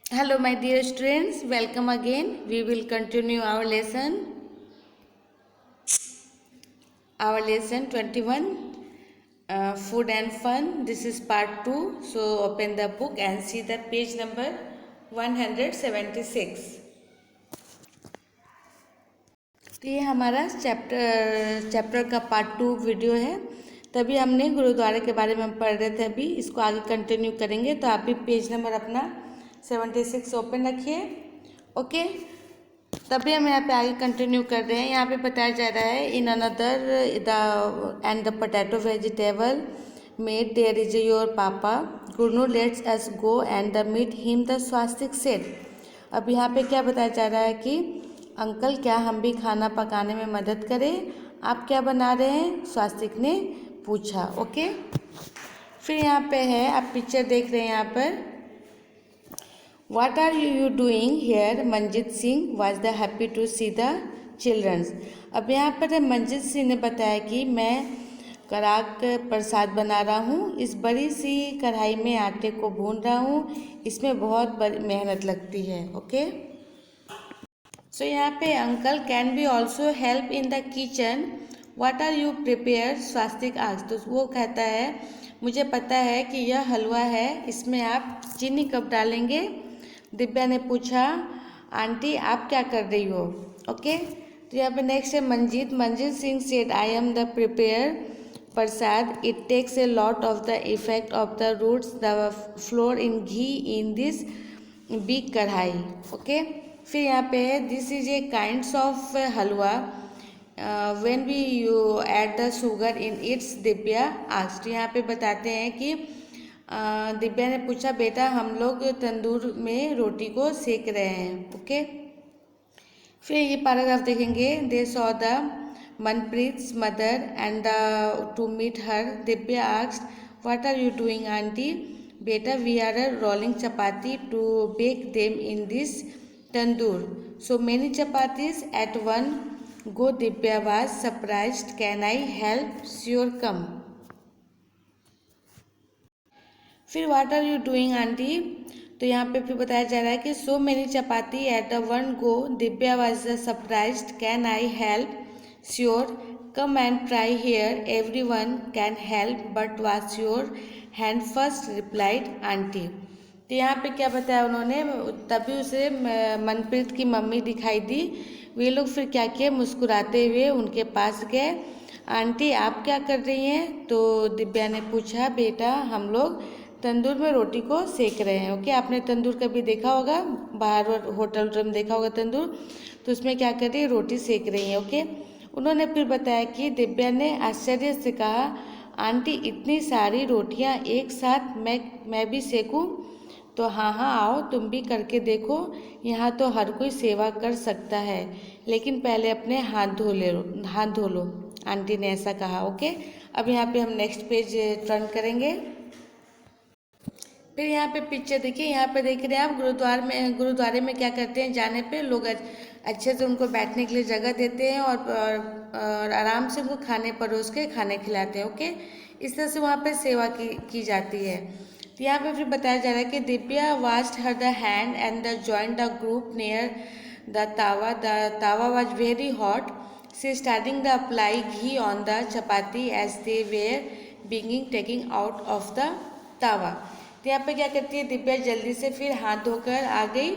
Hello, my dear students. Welcome again. We will continue our lesson 21, food and fun. This is part 2. So open the book and see the page number 176. तो ये हमारा chapter का part 2 video है। तभी हमने गुरुद्वारे के बारे में हम पढ़ रहे थे, अभी इसको आगे कंटिन्यू करेंगे। तो आप भी पेज नंबर अपना 76 ओपन रखिए। ओके, तभी हम यहाँ पे आगे कंटिन्यू कर रहे हैं। यहाँ पे बताया जा रहा है in another the potato vegetable made there is your papa गुरनू let's us go and the meet him the Swastik said. अब यहाँ पे क्या बताया जा रहा है कि अंकल क्या हम भी खाना पकाने में मदद करें, आप क्या बना रहे हैं, स्वास्तिक ने पूछा। ओके, फिर यहाँ पे है, आप पिक्चर देख रहे हैं यहाँ पर, What are you doing here? Manjeet Singh was the happy to see the childrens। अब यहाँ पर मंजीत सिंह ने बताया कि मैं कड़ाक प्रसाद बना रहा हूँ, इस बड़ी सी कढ़ाई में आटे को भून रहा हूँ, इसमें बहुत बड़ी मेहनत लगती है। ओके, सो यहाँ पे uncle can be also help in the kitchen, what are you prepare, Swastik asked. तो वो कहता है मुझे पता है कि यह हलवा है, इसमें आप चीनी कब डालेंगे। दिव्या ने पूछा आंटी आप क्या कर रही हो। ओके, तो यहाँ पे नेक्स्ट है Manjeet Singh said I am the prepare prasad, it takes a lot of the effect of the roots the flour in ghee in this big kadhai. Okay, फिर यहाँ पे है this is a kinds of halwa when we you add the sugar in its, Divya asked. यहाँ पे बताते हैं कि दिव्या ने पूछा बेटा हम लोग तंदूर में रोटी को सेक रहे हैं। ओके, फिर ये पैराग्राफ देखेंगे, they saw the Manpreet's mother and to meet her, Divya asked what are you doing aunty, बेटा we are rolling chapati to bake them in this tandoor, so many chapatis at one go, Divya was surprised, can I help, sure come। फिर what are you doing aunty, तो यहाँ पे फिर बताया जा रहा है कि so many chapati at a one go, Divya was surprised, can I help, sure come and try here, everyone can help but wash your hand first, replied aunty. तो यहाँ पे क्या बताया उन्होंने, तभी उसे मनप्रीत की मम्मी दिखाई दी। वे लोग फिर क्या किए, मुस्कुराते हुए उनके पास गए। आंटी आप क्या कर रही हैं, तो दिव्या ने पूछा बेटा हम लोग तंदूर में रोटी को सेक रहे हैं। ओके, आपने तंदूर कभी देखा होगा, बाहर होटल में देखा होगा तंदूर, तो उसमें क्या कर रही है, रोटी सेक रही है। ओके, उन्होंने फिर बताया कि दिव्या ने आश्चर्य से कहा आंटी इतनी सारी रोटियां एक साथ मैं भी सेकूं, तो हाँ आओ तुम भी करके देखो, यहाँ तो हर कोई सेवा कर सकता है, लेकिन पहले अपने हाथ धो लो, आंटी ने ऐसा कहा। ओके, अब यहाँ पे हम नेक्स्ट पेज टर्न करेंगे। फिर यहाँ पे पिक्चर देखिए, यहाँ पे देख रहे हैं आप गुरुद्वारे में क्या करते हैं, जाने पे लोग अच्छे से उनको बैठने के लिए जगह देते हैं और आराम से उनको खाने परोस के खाने खिलाते हैं। ओके, इस तरह से वहाँ पे सेवा की जाती है। तो यहाँ पे फिर बताया जा रहा है कि Divya washed her the hand and the joint the group near the tawa was very hot, she starting the apply ghee on the chapati as they were being taking out of the tawa. तो यहाँ पे क्या करती है दिव्या, जल्दी से फिर हाथ धोकर आ गई,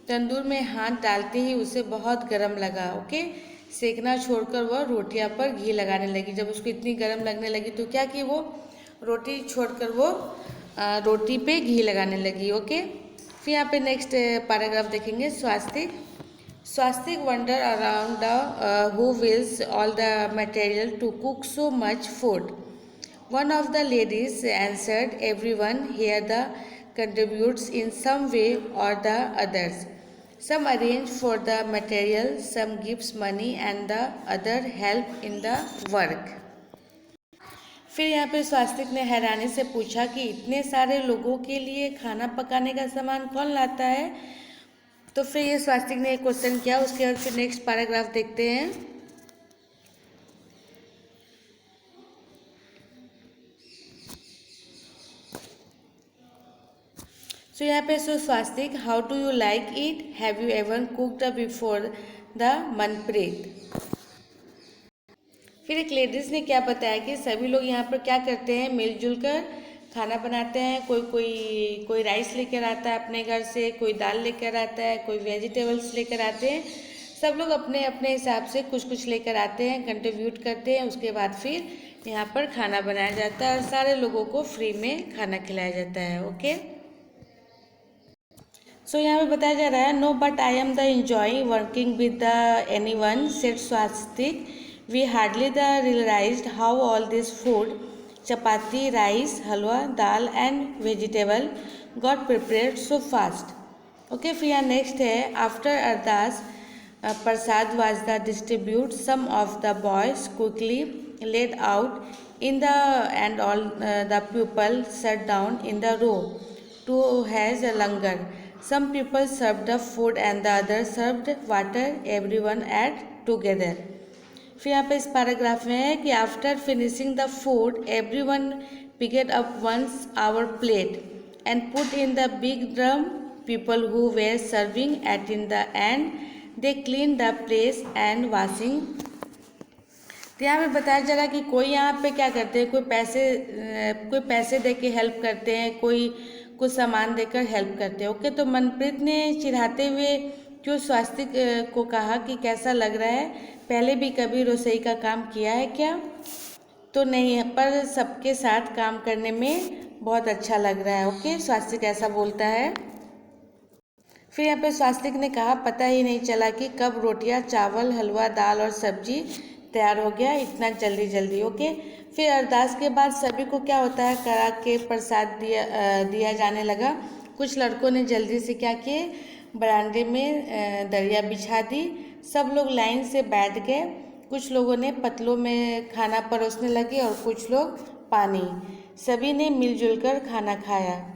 तंदूर में हाथ डालते ही उसे बहुत गर्म लगा। ओके, सेकना छोड़कर वह रोटियां पर घी लगाने लगी। जब उसको इतनी गर्म लगने लगी तो क्या कि वो रोटी छोड़कर वो रोटी पे घी लगाने लगी। ओके, फिर यहाँ पे नेक्स्ट पैराग्राफ देखेंगे, Swastik wonder around the who wills all the material to cook so much food. One of the ladies answered, everyone here the contributes in some way or the others. Some arrange for the material, some gives money and the other help in the work। फिर यहाँ पे स्वास्तिक ने हैरानी से पूछा कि इतने सारे लोगों के लिए खाना पकाने का सामान कौन लाता है। तो फिर ये स्वास्तिक ने एक क्वेश्चन किया, उसके बाद फिर नेक्स्ट पैराग्राफ देखते हैं। सो यहाँ पे so Swastik, how do you like it, have you ever cooked before the Manpreet. फिर एक लेडीज़ ने क्या बताया कि सभी लोग यहाँ पर क्या करते हैं, मिलजुल कर खाना बनाते हैं। कोई राइस लेकर आता है अपने घर से, कोई दाल लेकर आता है, कोई वेजिटेबल्स लेकर आते हैं। सब लोग अपने अपने हिसाब से कुछ कुछ लेकर आते हैं, कंट्रीब्यूट करते हैं। उसके बाद फिर यहाँ पर खाना बनाया जाता है और सारे लोगों को फ्री में खाना खिलाया जाता है। ओके, सो यहाँ पे बताया जा रहा है, no but I am the enjoying working with the anyone set Swastik, we hardly the realised how all this food chapati, rice, halwa, dal and vegetable got prepared so fast. Okay, फिर यहाँ नेक्स्ट है, after Ardas prasad was the distribute, some of the boys quickly laid out in the end all the people sat down in the row to has a langar. Some people served the food and the others served water. Everyone ate together. फिर यहाँ पे इस paragraph में है कि after finishing the food everyone picked up once our plate and put in the big drum. People who were serving at in the end they cleaned the place and washing. तो यहाँ पे बताया जा रहा है कि कोई यहाँ पे क्या करते हैं, कोई पैसे दे के हेल्प करते हैं, कोई कुछ सामान देकर हेल्प करते हैं। ओके, तो मनप्रीत ने चिढ़ाते हुए क्यों स्वास्तिक को कहा कि कैसा लग रहा है, पहले भी कभी रसोई का काम किया है क्या? तो नहीं है, पर सबके साथ काम करने में बहुत अच्छा लग रहा है। ओके, स्वास्तिक ऐसा बोलता है। फिर यहाँ पे स्वास्तिक ने कहा, पता ही नहीं चला कि कब रोटियां, चावल, हलवा, दाल और सब्जी तैयार हो गया इतना जल्दी। ओके, फिर अरदास के बाद सभी को क्या होता है, करा के प्रसाद दिया जाने लगा। कुछ लड़कों ने जल्दी से क्या किए, बरामदे में दरिया बिछा दी। सब लोग लाइन से बैठ गए। कुछ लोगों ने पतलों में खाना परोसने लगे और कुछ लोग पानी। सभी ने मिलजुल कर खाना खाया।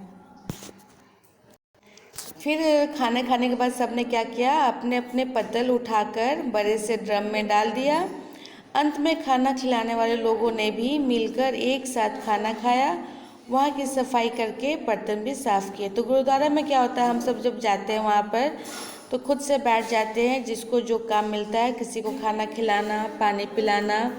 फिर खाने खाने के बाद सबने क्या किया, अपने अपने पत्तल उठाकर बड़े से ड्रम में डाल दिया। अंत में खाना खिलाने वाले लोगों ने भी मिलकर एक साथ खाना खाया। वहाँ की सफाई करके बर्तन भी साफ़ किए। तो गुरुद्वारा में क्या होता है, हम सब जब जाते हैं वहाँ पर तो खुद से बैठ जाते हैं, जिसको जो काम मिलता है, किसी को खाना खिलाना, पानी पिलाना,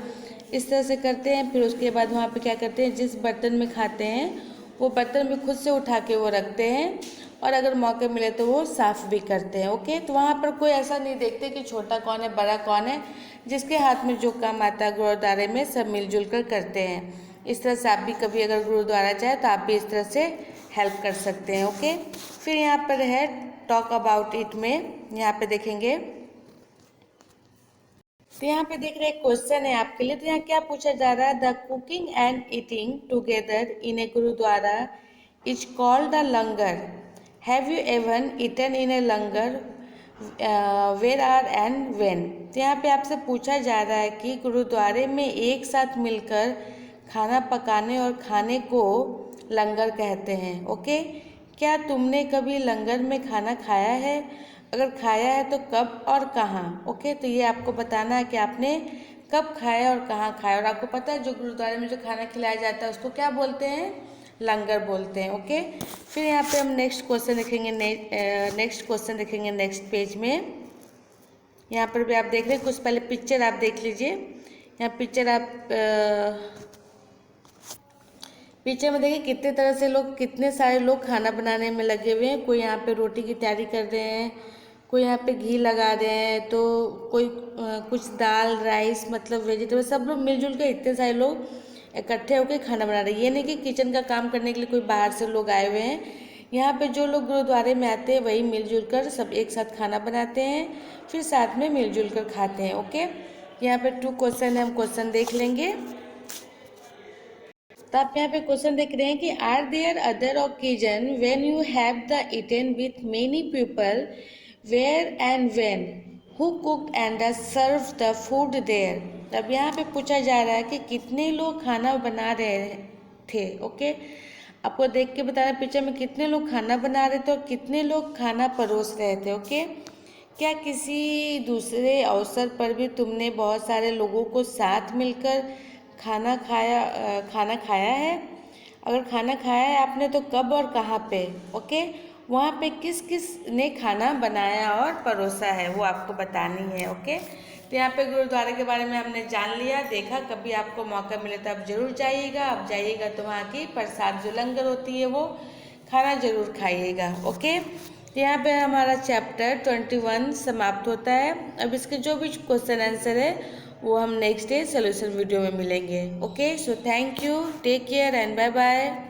इस तरह से करते हैं। फिर उसके बाद वहाँ पे क्या करते हैं, जिस बर्तन में खाते हैं वो बर्तन भी खुद से उठा के वो रखते हैं और अगर मौके मिले तो वो साफ़ भी करते हैं। ओके, तो वहाँ पर कोई ऐसा नहीं देखते कि छोटा कौन है बड़ा कौन है, जिसके हाथ में जो काम आता है गुरुद्वारे में सब मिलजुल कर करते हैं। इस तरह से आप भी कभी अगर गुरुद्वारा जाए तो आप भी इस तरह से हेल्प कर सकते हैं। ओके, फिर यहाँ पर है टॉक अबाउट इट में, यहाँ पे देखेंगे तो यहाँ पे देख रहे हैं क्वेश्चन है आपके लिए। तो यहाँ क्या पूछा जा रहा है, the cooking and eating together in a gurdwara is called the langar. Have you ever eaten in a langar, where are and when. तो यहाँ पे आपसे पूछा जा रहा है कि गुरुद्वारे में एक साथ मिलकर खाना पकाने और खाने को लंगर कहते हैं। ओके, क्या तुमने कभी लंगर में खाना खाया है? अगर खाया है तो कब और कहाँ? ओके, तो ये आपको बताना है कि आपने कब खाया और कहाँ खाया। और आपको पता है जो गुरुद्वारे में जो खाना खिलाया जाता है उसको क्या बोलते हैं, लंगर बोलते हैं। ओके, फिर यहाँ पे हम नेक्स्ट क्वेश्चन देखेंगे, नेक्स्ट पेज में। यहाँ पर भी आप देख रहे हैं, कुछ पहले पिक्चर आप देख लीजिए। यहाँ पिक्चर पिक्चर में देखिए कितने तरह से लोग, कितने सारे लोग खाना बनाने में लगे हुए हैं। कोई यहाँ पे रोटी की तैयारी कर रहे हैं, कोई यहाँ पे घी लगा रहे हैं, तो कोई कुछ दाल, राइस, मतलब वेजिटेबल, सब लोग मिलजुल के इतने सारे लोग इकट्ठे होकर खाना बना रहे हैं। ये नहीं कि किचन का काम करने के लिए कोई बाहर से लोग आए हुए हैं। यहाँ पे जो लोग गुरुद्वारे में आते हैं वही मिलजुल कर सब एक साथ खाना बनाते हैं, फिर साथ में मिलजुल कर खाते हैं। ओके, यहाँ पे 2 क्वेश्चन है, हम क्वेश्चन देख लेंगे। तो आप यहाँ पे क्वेश्चन देख रहे हैं कि are there other occasion when you have the eaten with many people, where and when, who cooked and serve the food there. तब यहाँ पे पूछा जा रहा है कि कितने लोग खाना बना रहे थे। ओके, आपको देख के बता रहे हैं पिक्चर में कितने लोग खाना बना रहे थे और कितने लोग खाना परोस रहे थे। ओके, क्या किसी दूसरे अवसर पर भी तुमने बहुत सारे लोगों को साथ मिलकर खाना खाया है? अगर खाना खाया है आपने तो कब और कहाँ पे, ओके, वहाँ पे किस किस ने खाना बनाया और परोसा है वो आपको बतानी है, ओके। तो यहाँ पे गुरुद्वारे के बारे में हमने जान लिया, देखा। कभी आपको मौका मिले तो आप ज़रूर जाइएगा। आप जाइएगा तो वहाँ की प्रसाद जो लंगर होती है वो खाना ज़रूर खाइएगा, ओके। तो यहाँ पे हमारा चैप्टर 21 समाप्त होता है। अब इसके जो भी क्वेश्चन आंसर है वो हम नेक्स्ट डे सोल्यूशन वीडियो में मिलेंगे, okay. So thank you, take care and bye bye.